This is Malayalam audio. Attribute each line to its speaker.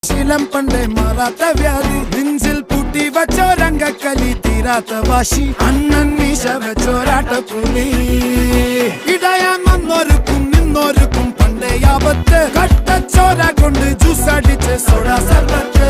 Speaker 1: ശീലം പണ്ടേ മാറാത്ത വ്യാധി നെഞ്ചിൽ പൂട്ടി വച്ചോരംഗക്കലി തീരാത്ത വാശി അണ്ണൻ മീശ വെച്ചോരാട്ടപ്പുലി ഇടയാൻ വന്നോർക്കും നിന്നോർക്കും പണ്ടേ ആപത്ത് കട്ടച്ചോര കൊണ്ട് ജ്യൂസ് അടിച്ച് സോഡ സർബത്ത്